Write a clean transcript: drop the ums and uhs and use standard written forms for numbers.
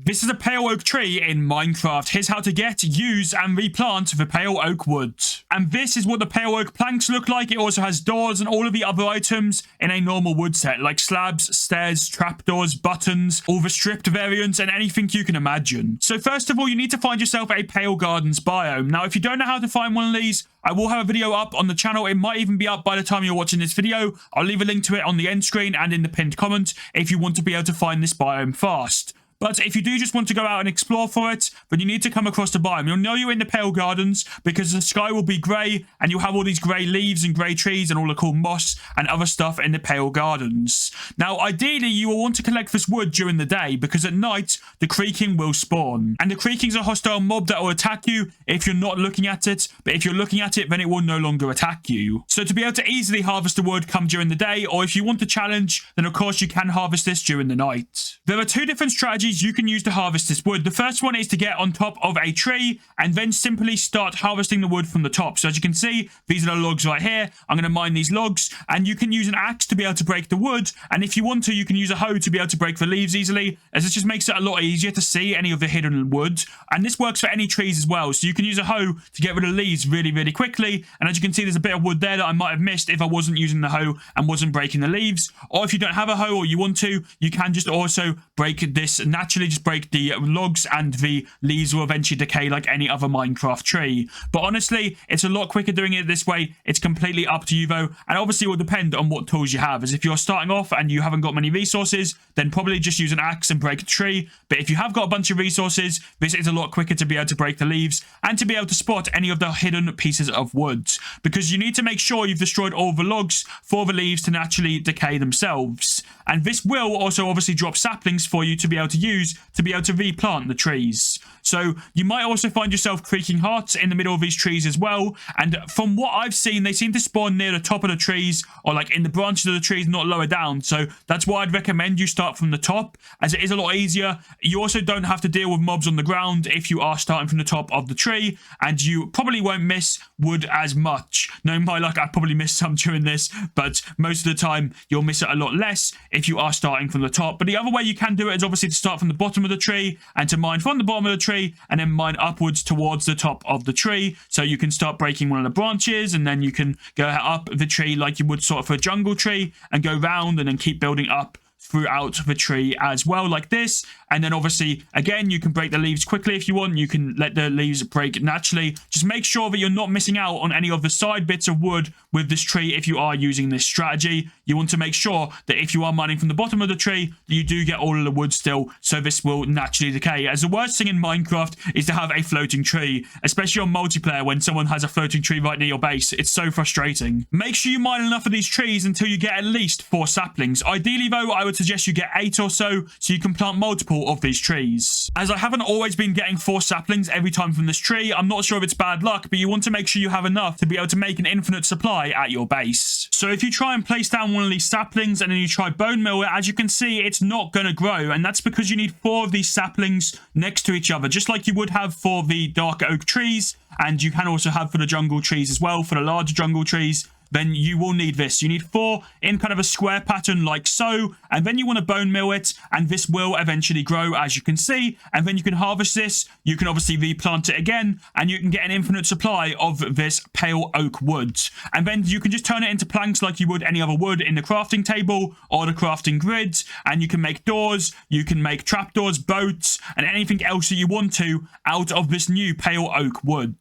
This is a pale oak tree in Minecraft. Here's how to get, use, and replant the pale oak wood. And this is what the pale oak planks look like. It also has doors and all of the other items in a normal wood set, like slabs, stairs, trapdoors, buttons, all the stripped variants, and anything you can imagine. So first of all, you need to find yourself a pale gardens biome. Now, if you don't know how to find one of these, I will have a video up on the channel. It might even be up by the time you're watching this video. I'll leave a link to it on the end screen and in the pinned comment if you want to be able to find this biome fast. But if you do just want to go out and explore for it, then you need to come across the biome. You'll know you're in the pale gardens because the sky will be grey and you'll have all these grey leaves and grey trees and all the cool moss and other stuff in the pale gardens. Now, ideally, you will want to collect this wood during the day because at night, the creaking will spawn. And the creaking's a hostile mob that will attack you if you're not looking at it. But if you're looking at it, then it will no longer attack you. So to be able to easily harvest the wood, come during the day, or if you want to challenge, then of course you can harvest this during the night. There are two different strategies you can use to harvest this wood. The first one is to get on top of a tree and then simply start harvesting the wood from the top. So as you can see, these are the logs right here. I'm going to mine these logs and you can use an axe to be able to break the wood. And if you want to, you can use a hoe to be able to break the leaves easily, as this just makes it a lot easier to see any of the hidden wood. And this works for any trees as well. So you can use a hoe to get rid of leaves really, really quickly. And as you can see, there's a bit of wood there that I might have missed if I wasn't using the hoe and wasn't breaking the leaves. Or if you don't have a hoe or you want to, you can just also break this naturally. Just break the logs and the leaves will eventually decay like any other Minecraft tree. But honestly, it's a lot quicker doing it this way. It's completely up to you though. And obviously it will depend on what tools you have. As if you're starting off and you haven't got many resources, then probably just use an axe and break a tree. But if you have got a bunch of resources, this is a lot quicker to be able to break the leaves and to be able to spot any of the hidden pieces of wood. Because you need to make sure you've destroyed all the logs for the leaves to naturally decay themselves. And this will also obviously drop saplings for you to be able to use to be able to replant the trees. So you might also find yourself creaking hearts in the middle of these trees as well. And from what I've seen, they seem to spawn near the top of the trees or like in the branches of the trees, not lower down. So that's why I'd recommend you start from the top, as it is a lot easier. You also don't have to deal with mobs on the ground if you are starting from the top of the tree, and you probably won't miss wood as much. Knowing my luck, I probably missed some during this, but most of the time you'll miss it a lot less if you are starting from the top. But the other way you can do it is obviously to start from the bottom of the tree and to mine from the bottom of the tree and then mine upwards towards the top of the tree. So you can start breaking one of the branches and then you can go up the tree like you would sort of for a jungle tree and go round and then keep building up throughout the tree as well, like this. And then obviously again, you can break the leaves quickly if you want. You can let the leaves break naturally. Just make sure that you're not missing out on any of the side bits of wood with this tree if you are using this strategy. You want to make sure that if you are mining from the bottom of the tree, you do get all of the wood still, so this will naturally decay. As the worst thing in Minecraft is to have a floating tree, especially on multiplayer when someone has a floating tree right near your base. It's so frustrating. Make sure you mine enough of these trees until you get at least 4 saplings. Ideally though, I would suggest you get 8 or so you can plant multiple of these trees. As I haven't always been getting 4 saplings every time from this tree, I'm not sure if it's bad luck, but you want to make sure you have enough to be able to make an infinite supply at your base. So if you try and place down one of these saplings and then you try bone meal it, as you can see, it's not going to grow, and that's because you need 4 of these saplings next to each other, just like you would have for the dark oak trees, and you can also have for the jungle trees as well, for the larger jungle trees. Then you will need this. You need 4 in kind of a square pattern like so, and then you want to bone meal it, and this will eventually grow, as you can see, and then you can harvest this. You can obviously replant it again, and you can get an infinite supply of this pale oak wood. And then you can just turn it into planks like you would any other wood in the crafting table or the crafting grid, and you can make doors, you can make trapdoors, boats, and anything else that you want to out of this new pale oak wood.